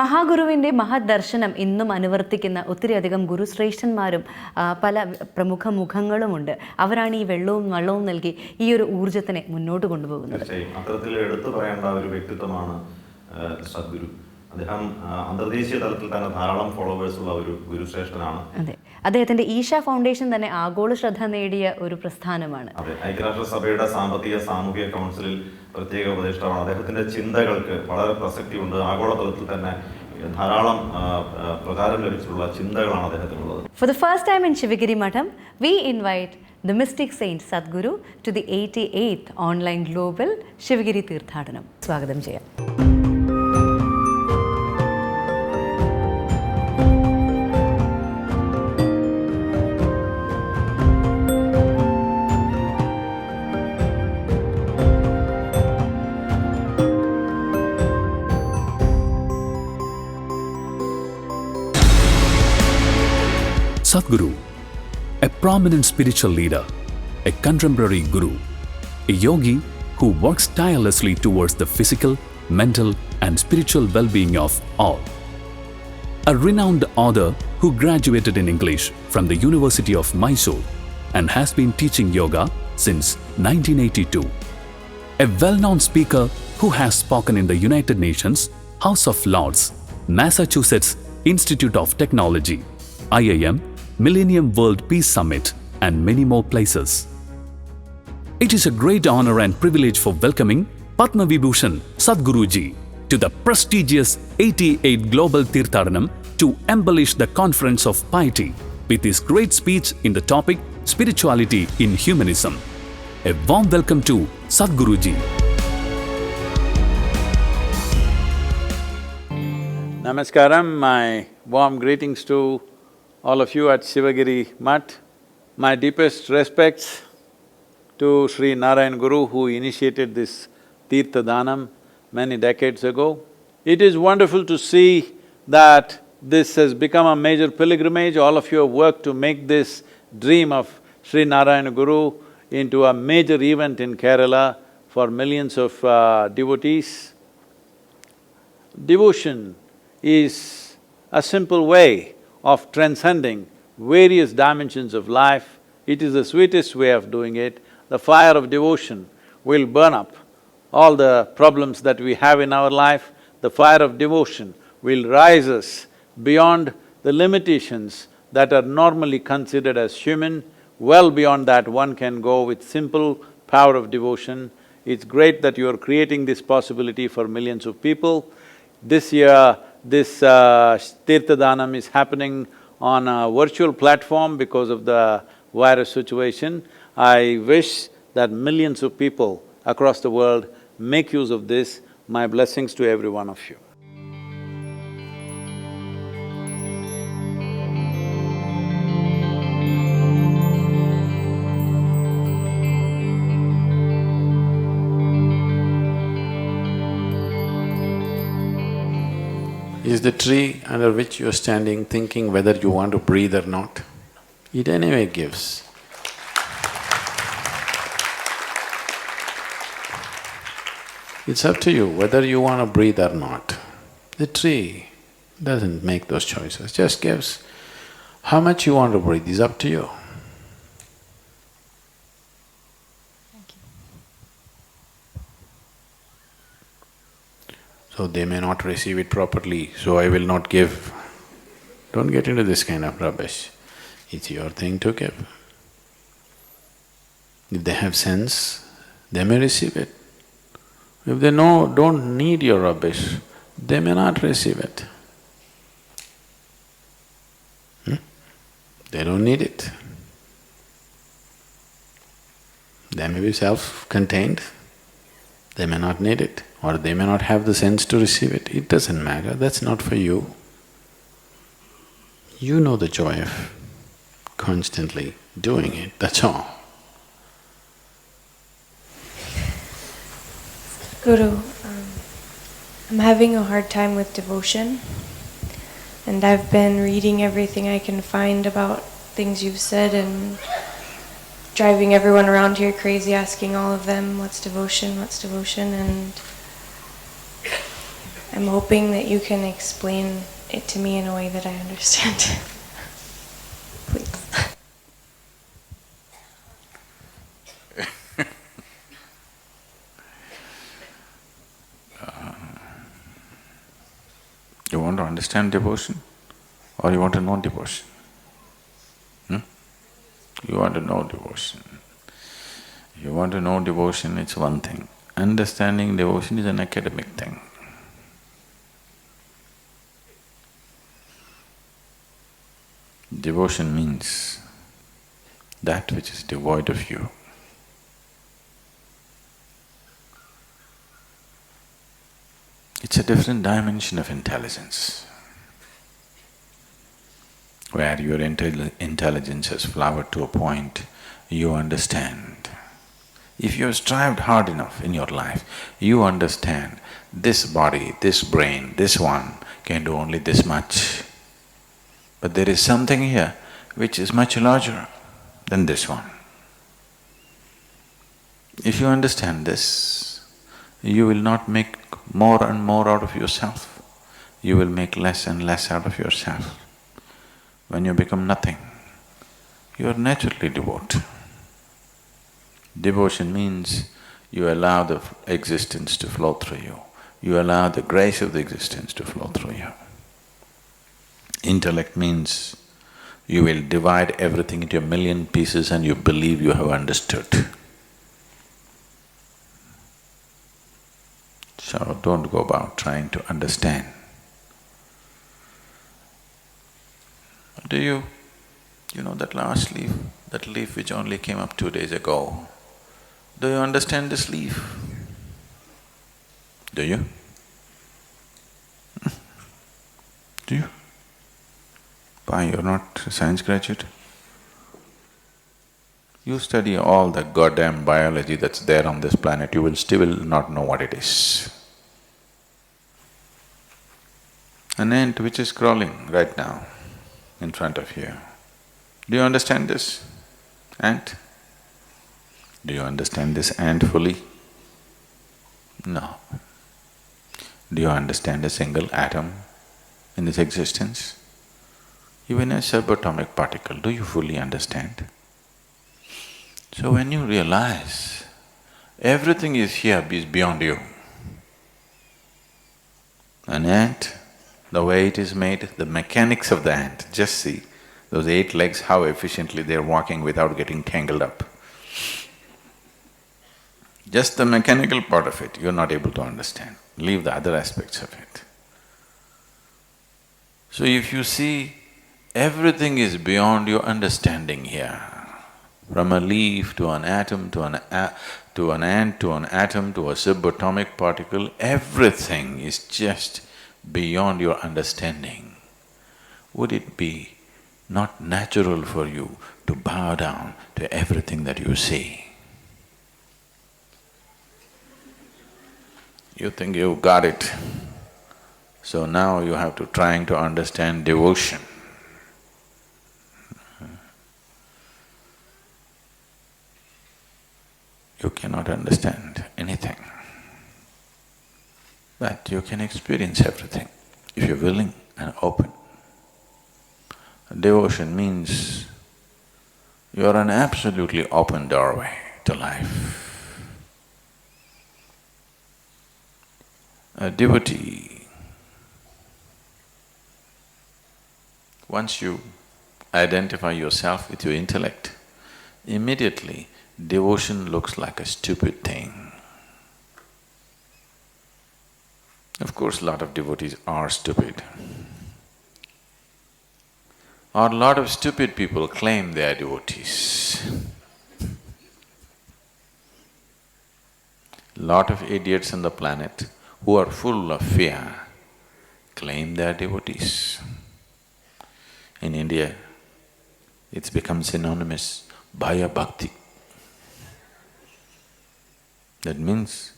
മഹാഗുരുവിൻ്റെ മഹദർശനം ഇന്നും അനുവർത്തിക്കുന്ന ഒത്തിരിയധികം ഗുരുശ്രേഷ്ഠന്മാരും പല പ്രമുഖ മുഖങ്ങളുമുണ്ട്. അവരാണ് ഈ വെള്ളവും വള്ളവും നൽകി ഈ ഒരു ഊർജ്ജത്തിനെ മുന്നോട്ട് കൊണ്ടുപോകുന്നത്. അത്തരത്തിൽ എടുത്തു പറയേണ്ട ഒരു വ്യക്തിത്വമാണ് സദ്ഗുരു. അദ്ദേഹം അന്തർദേശീയ തലത്തിൽ തന്നെ ധാരാളം ഫോളോവേഴ്സ് ഉള്ള ഒരു ഗുരുശ്രേഷ്ഠനാണ്. അതെ, അദ്ദേഹത്തിന്റെ ഈശ ഫൗണ്ടേഷൻ തന്നെ ആഗോള ശ്രദ്ധ നേടിയ ഒരു പ്രസ്ഥാനമാണ്. അതെ, ഐക്യരാഷ്ട്രസഭയുടെ സാമ്പത്തിക സാമൂഹിക കൗൺസിലിൽ പ്രത്യേക ഉപദേഷ്ടാവാണ്. അദ്ദേഹത്തിന്റെ ചിന്തകൾക്ക് വളരെ പ്രസക്തിയുണ്ട്. ആഗോളതലത്തിൽ തന്നെ ധാരാളം പ്രചാരം ലഭിച്ചിട്ടുള്ള ചിന്തകളാണ് അദ്ദേഹത്തിനുള്ളത്. For the first time in Sivagiri Mutt, we invite the mystic saint Sadhguru to the 88th online global Sivagiri THEERTHADANAM. സ്വാഗതം ചെയ്യാം. Sadhguru, a prominent spiritual leader, a contemporary guru, a yogi who works tirelessly towards the physical, mental and spiritual well-being of all. A renowned author who graduated in English from the University of Mysore and has been teaching yoga since 1982. A well-known speaker who has spoken in the United Nations, House of Lords, Massachusetts Institute of Technology, IIM, Millennium World Peace Summit and many more places. It is a great honor and privilege for welcoming Padma Vibhushan Sadhguru Ji to the prestigious 88th Global THEERTHADANAM to embellish the conference of piety with his great speech in the topic Spirituality in Humanism. A warm welcome to Sadhguru Ji. Namaskaram, my warm greetings to all of you at Sivagiri Mutt. My deepest respects to Sree Narayana Guru, who initiated this THEERTHADANAM many decades ago. It is wonderful to see that this has become a major pilgrimage. All of you have worked to make this dream of Sree Narayana Guru into a major event in Kerala for millions of devotees. Devotion is a simple way of transcending various dimensions of life. It is the sweetest way of doing it. The fire of devotion will burn up all the problems that we have in our life. The fire of devotion will rise us beyond the limitations that are normally considered as human. Well beyond that, one can go with simple power of devotion. It's great that you are creating this possibility for millions of people. This year, this THEERTHADANAM is happening on a virtual platform because of the virus situation. I wish that millions of people across the world make use of this. My blessings to every one of you. Is the tree under which you are standing thinking whether you want to breathe or not? It anyway gives. It's up to you whether you want to breathe or not. The tree doesn't make those choices, just gives. How much you want to breathe is up to you. So they may not receive it properly, so I will not give. Don't get into this kind of rubbish. It's your thing to give. If they have sense, they may receive it. If they don't need your rubbish, they may not receive it. They don't need it. They may be self-contained, they may not need it, or they may not have the sense to receive it. It doesn't matter, that's not for you. You know the joy of constantly doing it, that's all. Guru, I'm having a hard time with devotion, and I've been reading everything I can find about things you've said and driving everyone around here crazy, asking all of them, what's devotion, and I'm hoping that you can explain it to me in a way that I understand. Please. You want to understand devotion or you want to know devotion? You want to know devotion. You want to know devotion, it's one thing. Understanding devotion is an academic thing. Devotion means that which is devoid of you. It's a different dimension of intelligence, where your intelligence has flowered to a point, you understand. If you have strived hard enough in your life, you understand this body, this brain, this one can do only this much. But there is something here which is much larger than this one. If you understand this, you will not make more and more out of yourself. You will make less and less out of yourself. When you become nothing, you are naturally devout. Devotion means you allow the existence to flow through you. You allow the grace of the existence to flow through you. Intellect means you will divide everything into a million pieces and you believe you have understood. So don't go about trying to understand. You know that last leaf, that leaf which only came up 2 days ago, do you understand this leaf? Do you? Do you? Why, you're not a science graduate? You study all the goddamn biology that's there on this planet, you will still not know what it is. An ant which is crawling right now in front of you. Do you understand this ant? Do you understand this ant fully? No. Do you understand a single atom in this existence? Even a subatomic particle, do you fully understand? So when you realize everything is here, is beyond you. An ant, the way it is made, the mechanics of the ant, just see those 8 legs, how efficiently they're walking without getting tangled up. Just the mechanical part of it, you're not able to understand. Leave the other aspects of it. So if you see everything is beyond your understanding here, from a leaf to an atom to an ant to an atom to a subatomic particle, everything is just beyond your understanding. Would it be not natural for you to bow down to everything that you see? You think you got it, so now you have to trying to understand devotion. You cannot understand anything, but you can experience everything if you're willing and open. Devotion means you're an absolutely open doorway to life. A devotee, once you identify yourself with your intellect, immediately devotion looks like a stupid thing. Of course, a lot of devotees are stupid. Or a lot of stupid people claim they are devotees. Lot of idiots on the planet who are full of fear claim they are devotees. In India, it's become synonymous, Bhaya Bhakti. That means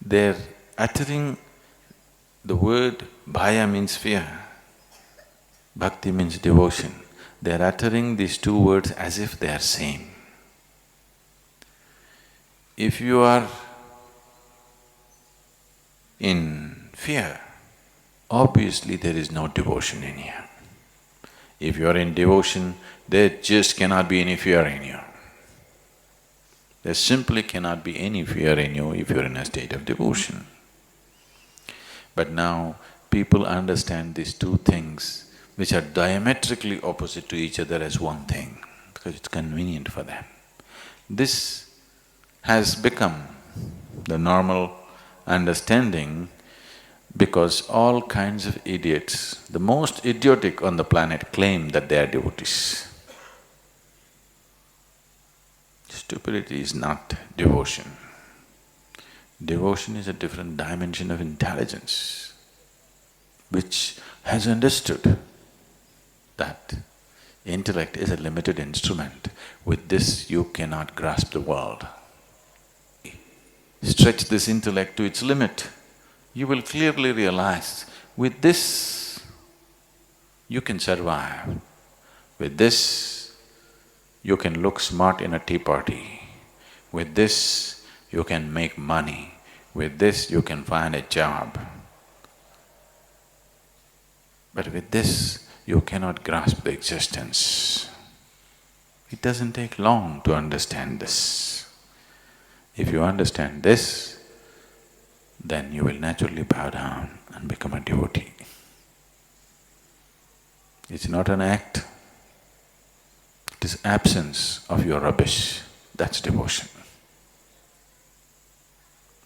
they're uttering the word Bhaya means fear, Bhakti means devotion. They're uttering these 2 words as if they are same. If you are in fear, obviously there is no devotion in you. If you are in devotion, there just cannot be any fear in you. There simply cannot be any fear in you if you're in a state of devotion. But now people understand these two things which are diametrically opposite to each other as one thing because it's convenient for them. This has become the normal understanding because all kinds of idiots, the most idiotic on the planet, claim that they are devotees. Stupidity is not devotion. Devotion is a different dimension of intelligence which has understood that intellect is a limited instrument. With this you cannot grasp the world. Stretch this intellect to its limit, you will clearly realize, with this you can survive. With this you can look smart in a tea party. With this you can make money. With this you can find a job. But with this you cannot grasp the existence. It doesn't take long to understand this. If you understand this, then you will naturally bow down and become a devotee. It's not an act, it is absence of your rubbish, that's devotion.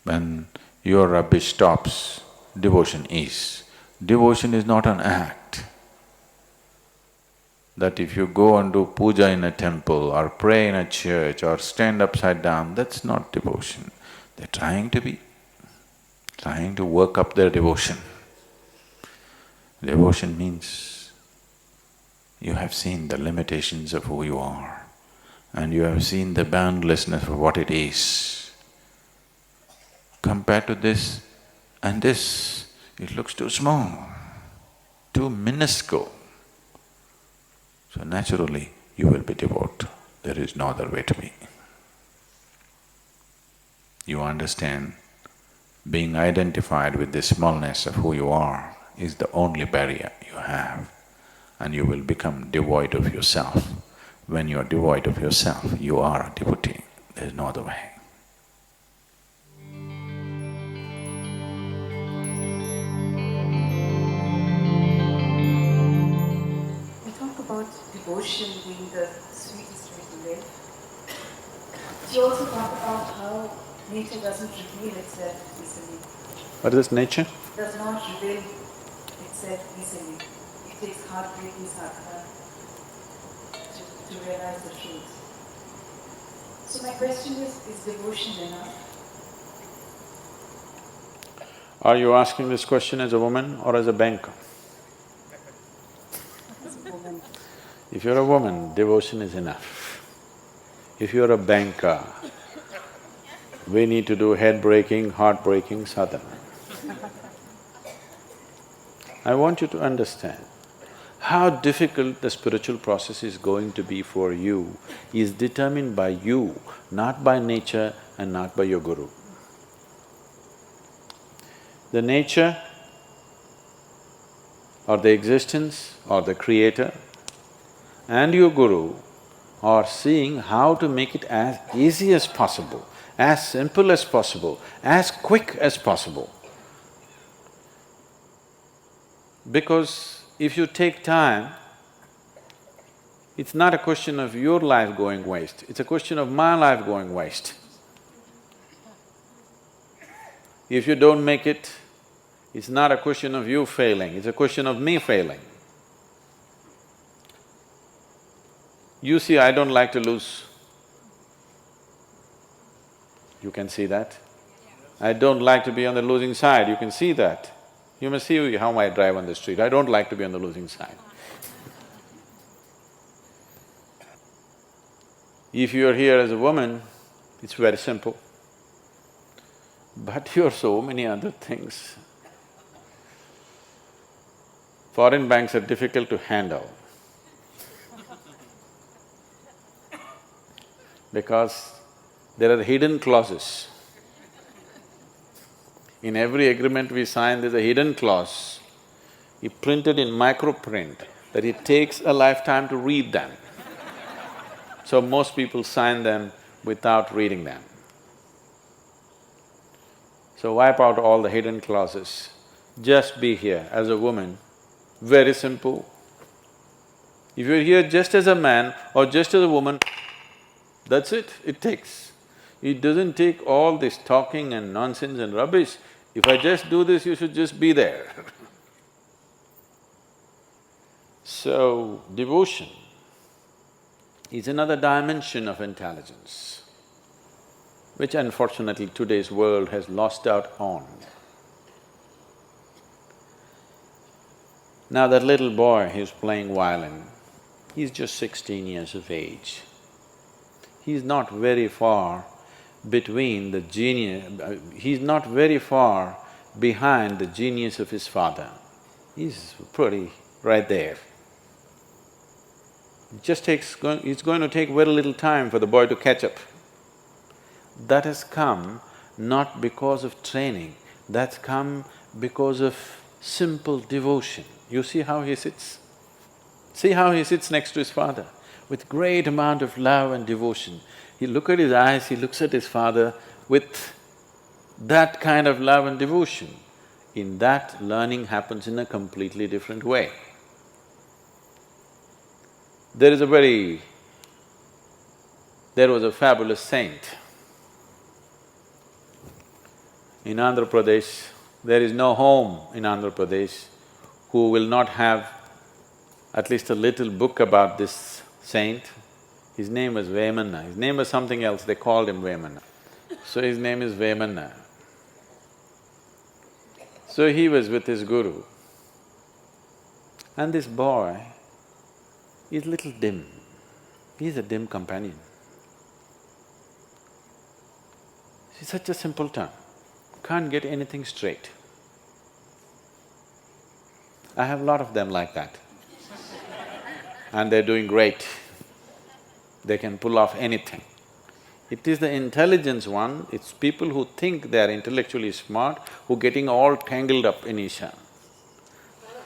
When your rubbish stops, devotion is. Devotion is not an act. That if you go and do puja in a temple or pray in a church or stand upside down, that's not devotion. They're trying to work up their devotion. Devotion means you have seen the limitations of who you are and you have seen the boundlessness of what it is. Compared to this and this, it looks too small, too minuscule. So naturally, you will be devout. There is no other way to be. You understand, being identified with the smallness of who you are is the only barrier you have, and you will become devoid of yourself. When you are devoid of yourself, you are a devotee. There is no other way. Devotion being the sweetest way to live. You also talk about how nature doesn't reveal itself easily. What is nature? Does not reveal itself easily. It takes heartbreaking sadhana to realize the truth. So my question is devotion enough? Are you asking this question as a woman or as a banker? If you're a woman, devotion is enough. If you're a banker, we need to do head-breaking, heart-breaking sadhana. I want you to understand, how difficult the spiritual process is going to be for you is determined by you, not by nature and not by your guru. The nature or the existence or the creator and your guru are seeing how to make it as easy as possible, as simple as possible, as quick as possible. Because if you take time, it's not a question of your life going waste, it's a question of my life going waste. If you don't make it, it's not a question of you failing, it's a question of me failing. You see, I don't like to lose. You can see that. I don't like to be on the losing side, you can see that. You must see how I drive on the street, I don't like to be on the losing side. If you're here as a woman, it's very simple. But you're so many other things. Foreign banks are difficult to handle. Because there are hidden clauses. In every agreement we sign, there's a hidden clause he printed in microprint that it takes a lifetime to read them. So most people sign them without reading them. So wipe out all the hidden clauses. Just be here as a woman, very simple. If you're here just as a man or just as a woman, that's it takes. It doesn't take all this talking and nonsense and rubbish. If I just do this, you should just be there. So, devotion is another dimension of intelligence, which unfortunately today's world has lost out on. Now that little boy who's playing violin, he's just 16 years of age. He's not very far between the genius… he's not very far behind the genius of his father. He's pretty right there. It's going to take very little time for the boy to catch up. That has come not because of training, that's come because of simple devotion. You see how he sits? See how he sits next to his father, with great amount of love and devotion. He look at his eyes, he looks at his father with that kind of love and devotion. In that, learning happens in a completely different way. There was a fabulous saint. In Andhra Pradesh, there is no home in Andhra Pradesh who will not have at least a little book about this saint. His name was Vemanna. His name was something else, they called him Vemanna. So his name is Vemanna. So he was with his guru, and this boy is little dim. He's a dim companion. He's such a simpleton, can't get anything straight. I have a lot of them like that. And they're doing great. They can pull off anything. It is the intelligence one, it's people who think they're intellectually smart who are getting all tangled up in Isha.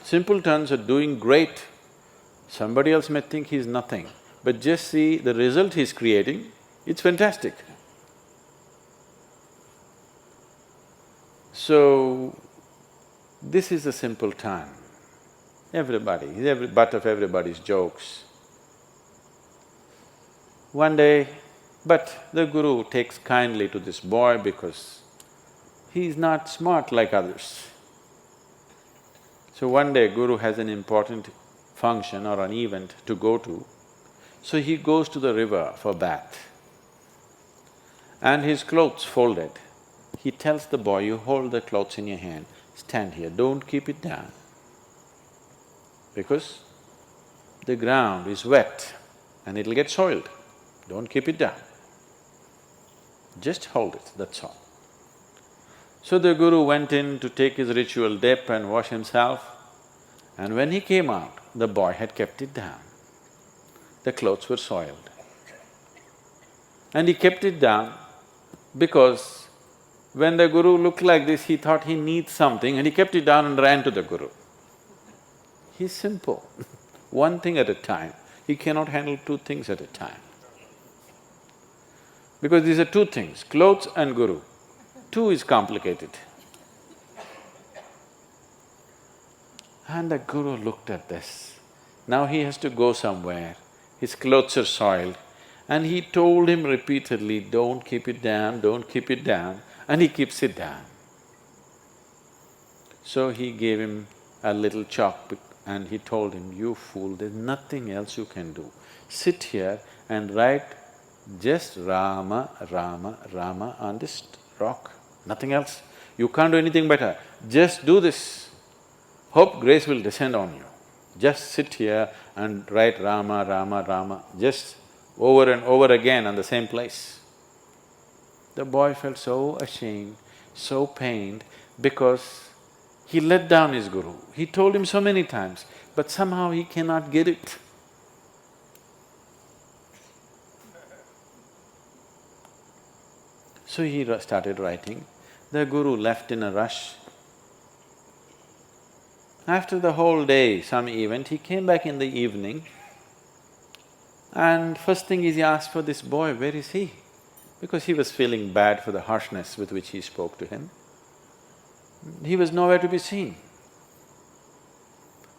Simpletons are doing great. Somebody else may think he's nothing, but just see the result he's creating, it's fantastic. So, this is a simple time. Everybody, he's butt of everybody's jokes. One day, but the guru takes kindly to this boy because he's not smart like others. So one day, guru has an important function or an event to go to, so he goes to the river for bath. And his clothes folded. He tells the boy, you hold the clothes in your hand, stand here, don't keep it down. Because the ground is wet and it'll get soiled, don't keep it down. Just hold it, that's all. So the guru went in to take his ritual dip and wash himself, and when he came out, the boy had kept it down. The clothes were soiled. And he kept it down because when the guru looked like this, he thought he needs something and he kept it down and ran to the guru. He's simple, one thing at a time. He cannot handle two things at a time. Because these are two things, clothes and guru. Two is complicated. And the guru looked at this. Now he has to go somewhere, his clothes are soiled, and he told him repeatedly, don't keep it down, don't keep it down, and he keeps it down. So he gave him a little chalk and he told him, you fool, there's nothing else you can do. Sit here and write just Rama, Rama, Rama on this rock, nothing else. You can't do anything better, just do this. Hope grace will descend on you. Just sit here and write Rama, Rama, Rama, just over and over again on the same place. The boy felt so ashamed, so pained, because he let down his guru. He told him so many times, but somehow he cannot get it. So he started writing. The guru left in a rush. After the whole day, some event, he came back in the evening and first thing is he asked for this boy, where is he? Because he was feeling bad for the harshness with which he spoke to him. He was nowhere to be seen.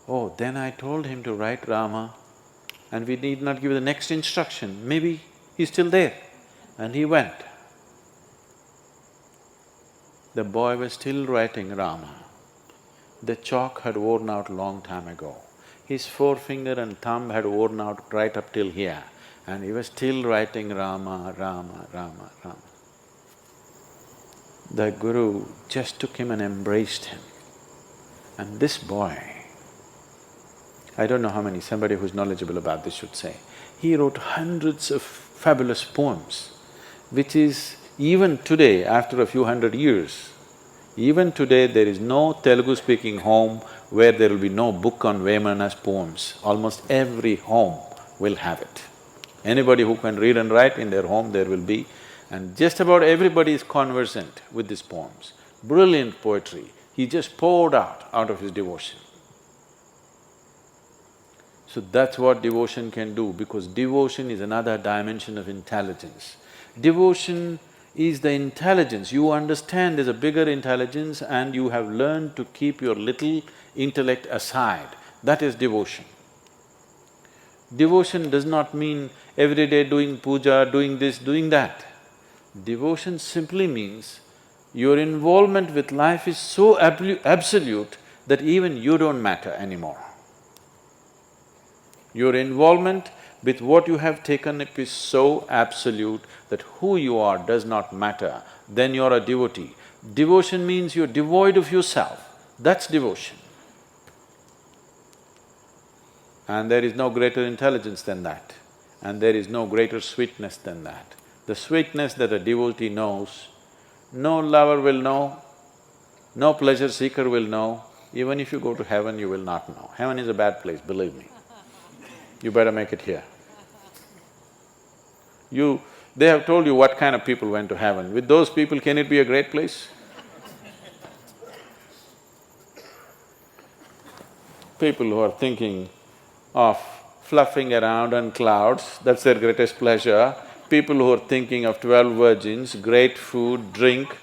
Oh, then I told him to write Rama and we need not give the next instruction, maybe he's still there. And he went. The boy was still writing Rama. The chalk had worn out long time ago. His forefinger and thumb had worn out right up till here, and he was still writing Rama, Rama, Rama, Rama. The Guru just took him and embraced him. And this boy, I don't know how many, somebody who's knowledgeable about this should say, he wrote hundreds of fabulous poems, which is even today, after a few hundred years, even today there is no Telugu-speaking home where there will be no book on Vemana's poems. Almost every home will have it. Anybody who can read and write in their home, there will be. And just about everybody is conversant with these poems. Brilliant poetry. He just poured out of his devotion. So that's what devotion can do, because devotion is another dimension of intelligence. Devotion is the intelligence, you understand there's a bigger intelligence and you have learned to keep your little intellect aside. That is devotion. Devotion does not mean every day doing puja, doing this, doing that. Devotion simply means your involvement with life is so absolute that even you don't matter anymore. Your involvement with what you have taken up is so absolute that who you are does not matter, then you're a devotee. Devotion means you're devoid of yourself, that's devotion. And there is no greater intelligence than that, and there is no greater sweetness than that. The sweetness that a devotee knows, no lover will know, no pleasure seeker will know. Even if you go to heaven, you will not know. Heaven is a bad place, believe me. You better make it here. They have told you what kind of people went to heaven. With those people, can it be a great place? People who are thinking of fluffing around on clouds, that's their greatest pleasure. People who are thinking of 12 virgins, great food, drink.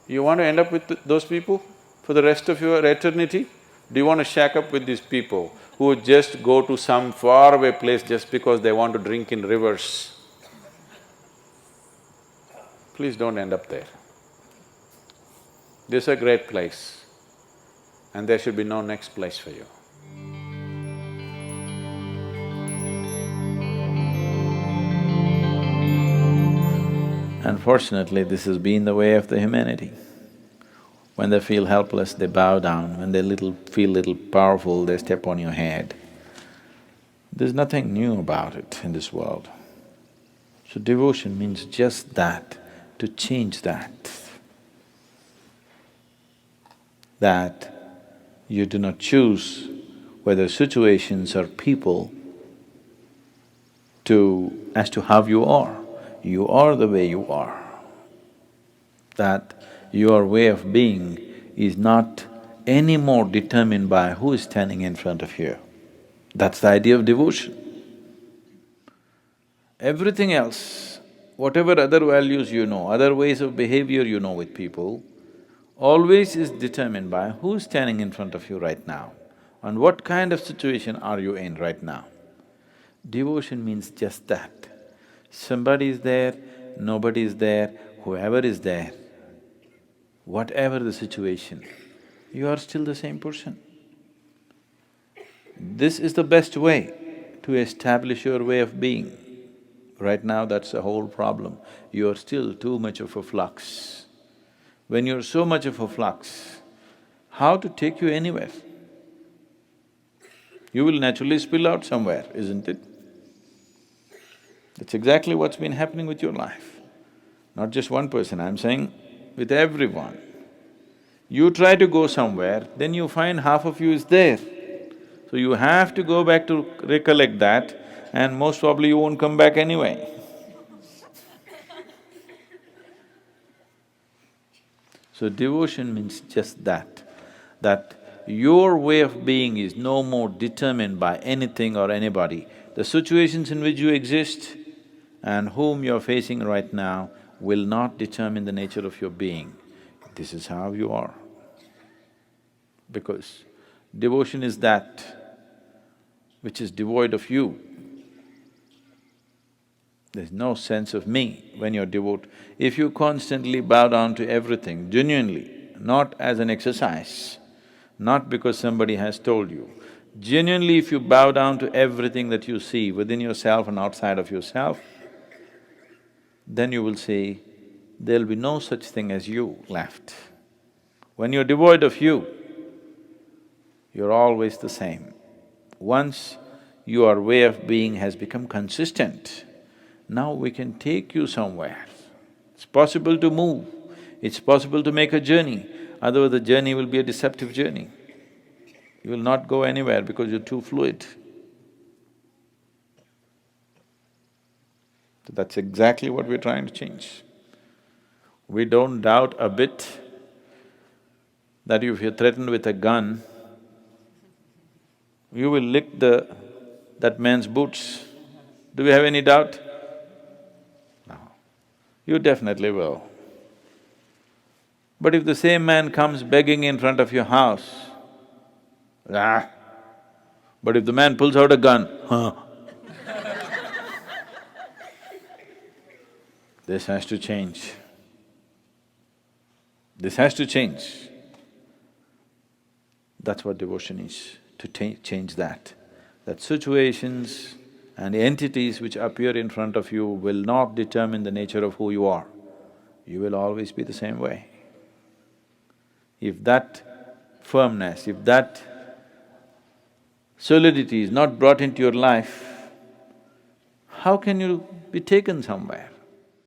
You want to end up with those people for the rest of your eternity? Do you want to shack up with these people who just go to some faraway place just because they want to drink in rivers? Please don't end up there. This is a great place, and there should be no next place for you. Unfortunately, this has been the way of the humanity. When they feel helpless, they bow down. When they feel little powerful, they step on your head. There's nothing new about it in this world. So devotion means just that, to change that. That you do not choose whether situations or people as to how you are. You are the way you are. That your way of being is not any more determined by who is standing in front of you. That's the idea of devotion. Everything else, whatever other values you know, other ways of behavior you know with people, always is determined by who is standing in front of you right now and what kind of situation are you in right now. Devotion means just that. Somebody is there, nobody is there, whoever is there, whatever the situation, you are still the same person. This is the best way to establish your way of being. Right now, that's the whole problem. You are still too much of a flux. When you're so much of a flux, how to take you anywhere? You will naturally spill out somewhere, isn't it? That's exactly what's been happening with your life. Not just one person, I'm saying with everyone. You try to go somewhere, then you find half of you is there. So you have to go back to recollect that, and most probably you won't come back anyway. So devotion means just that your way of being is no more determined by anything or anybody. The situations in which you exist and whom you're facing right now will not determine the nature of your being. This is how you are. Because devotion is that which is devoid of you. There's no sense of me when you're devout. If you constantly bow down to everything, genuinely, not as an exercise, not because somebody has told you, genuinely if you bow down to everything that you see within yourself and outside of yourself, then you will see there'll be no such thing as you left. When you're devoid of you, you're always the same. Once your way of being has become consistent, now we can take you somewhere. It's possible to move, it's possible to make a journey, otherwise the journey will be a deceptive journey. You will not go anywhere because you're too fluid. So that's exactly what we're trying to change. We don't doubt a bit that if you're threatened with a gun, you will lick that man's boots. Do we have any doubt? No. You definitely will. But if the same man comes begging in front of your house, but if the man pulls out a gun, this has to change. This has to change. That's what devotion is, to change that. That situations and entities which appear in front of you will not determine the nature of who you are. You will always be the same way. If that firmness, if that solidity is not brought into your life, how can you be taken somewhere?